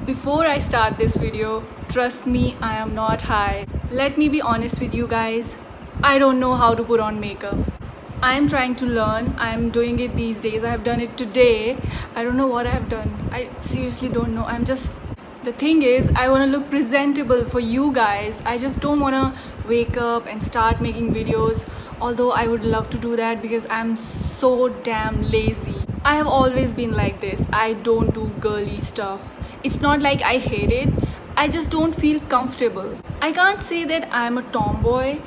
Before I start this video, trust me, I am not high. Let me be honest with you guys. I don't know how to put on makeup. I am trying to learn. I am doing it these days. I have done it today. I don't know what I have done. I seriously don't know. The thing is, I want to look presentable for you guys. I just don't want to wake up and start making videos. Although I would love to do that because I'm so damn lazy. I have always been like this. I don't do girly stuff. It's not like I hate it. I just don't feel comfortable. I can't say that I'm a tomboy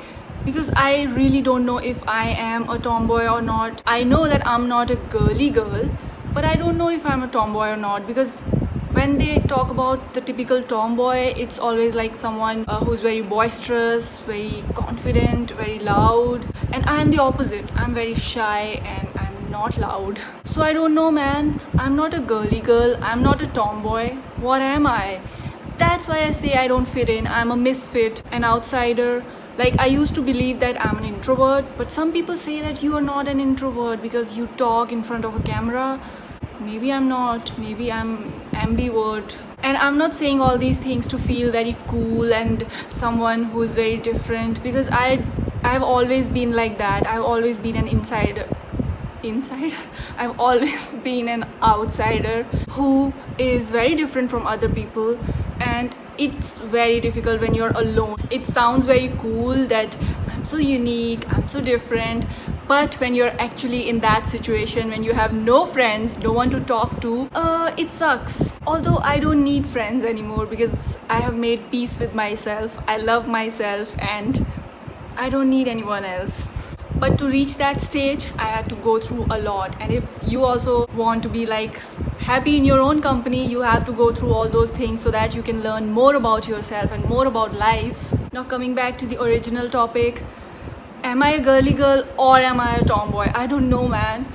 because I really don't know if I am a tomboy or not. I know that I'm not a girly girl, but I don't know if I'm a tomboy or not because when they talk about the typical tomboy, it's always like someone who's very boisterous, very confident, very loud. And I'm the opposite. I'm very shy and I'm not loud. So I don't know, man. I'm not a girly girl. I'm not a tomboy. What am I? That's why I say I don't fit in. I'm a misfit, an outsider. Like, I used to believe that I'm an introvert, but some people say that you are not an introvert because you talk in front of a camera. Maybe I'm not. Maybe I'm ambivert. And I'm not saying all these things to feel very cool and someone who is very different because I've always been like that. I've always been an insider. I've always been an outsider who is very different from other people, and it's very difficult when you're alone. It sounds very cool that I'm so unique, I'm so different, but when you're actually in that situation, when you have no friends, no one to talk to, it sucks. Although I don't need friends anymore because I have made peace with myself. I love myself and I don't need anyone else. But to reach that stage, I had to go through a lot. And if you also want to be like happy in your own company, you have to go through all those things so that you can learn more about yourself and more about life. Now coming back to the original topic, am I a girly girl or am I a tomboy? I don't know, man.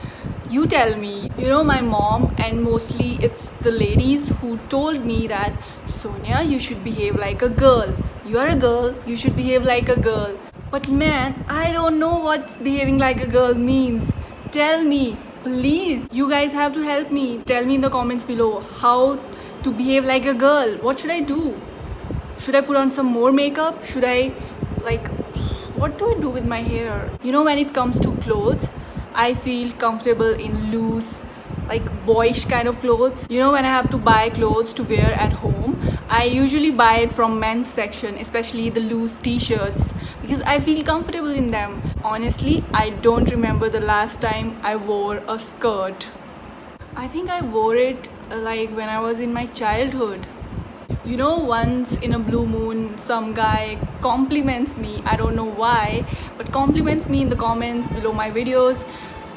You tell me. You know, my mom, and mostly it's the ladies who told me that, Sonia, you should behave like a girl. You are a girl, you should behave like a girl. But man, I don't know what behaving like a girl means. Tell me, please. You guys have to help me. Tell me in the comments below how to behave like a girl. What should I do? Should I put on some more makeup? Should I, what do I do with my hair? You know, when it comes to clothes, I feel comfortable in loose, boyish kind of clothes. You know, when I have to buy clothes to wear at home, I usually buy it from men's section, especially the loose t-shirts, because I feel comfortable in them. Honestly, I don't remember the last time I wore a skirt. I think I wore it when I was in my childhood. You know, once in a blue moon, some guy compliments me. I don't know why, but compliments me in the comments below my videos.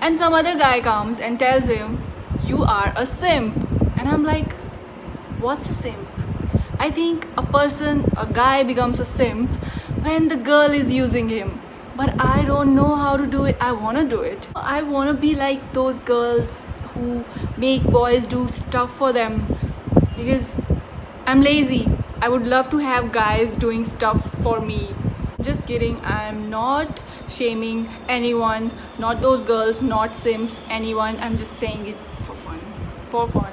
And some other guy comes and tells him, you are a simp. And I'm like, what's a simp? I think a guy becomes a simp when the girl is using him. But I don't know how to do it. I want to do it. I want to be like those girls who make boys do stuff for them because I'm lazy. I would love to have guys doing stuff for me. Just kidding. I'm not shaming anyone, not those girls, not simps, anyone. I'm just saying it for fun. For fun.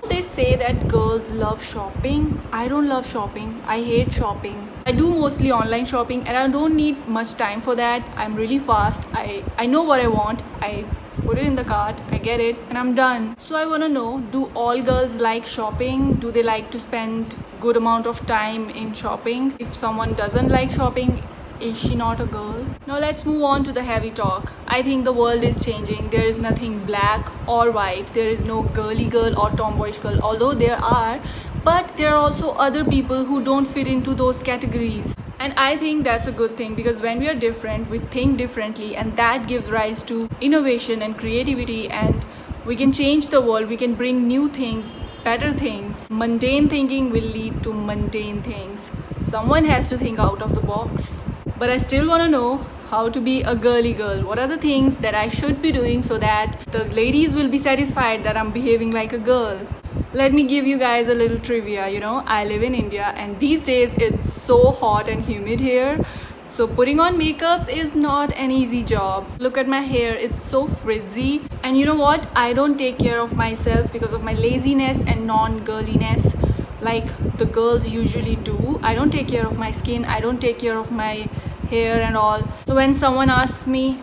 They say that girls love shopping. I don't love shopping. I hate shopping. I do mostly online shopping and I don't need much time for that. I'm really fast. I know what I want. I put it in the cart, I get it, and I'm done. So I want to know, do all girls like shopping? Do they like to spend good amount of time in shopping? If someone doesn't like shopping, is she not a girl? Now let's move on to the heavy talk. I think the world is changing. There is nothing black or white. There is no girly girl or tomboyish girl, although there are, but there are also other people who don't fit into those categories. And I think that's a good thing because when we are different, we think differently, and that gives rise to innovation and creativity, and we can change the world. We can bring new things, better things. Mundane thinking will lead to mundane things. Someone has to think out of the box. But I still want to know how to be a girly girl. What are the things that I should be doing so that the ladies will be satisfied that I'm behaving like a girl? Let me give you guys a little trivia. You know, I live in India and these days it's so hot and humid here. So putting on makeup is not an easy job. Look at my hair, it's so frizzy. And you know what? I don't take care of myself because of my laziness and non-girliness. like the girls usually do. I don't take care of my skin, I don't take care of my hair and all. So when someone asks me,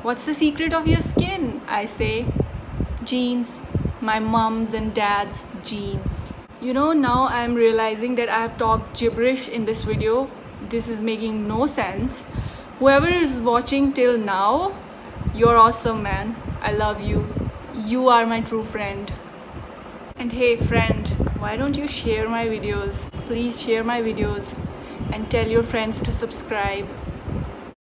what's the secret of your skin? I say, genes, my mom's and dad's genes. You know, now I'm realizing that I have talked gibberish in this video. This is making no sense. Whoever is watching till now, you're awesome, man. I love you. You are my true friend. And hey friend, why don't you share my videos? Please share my videos and tell your friends to subscribe.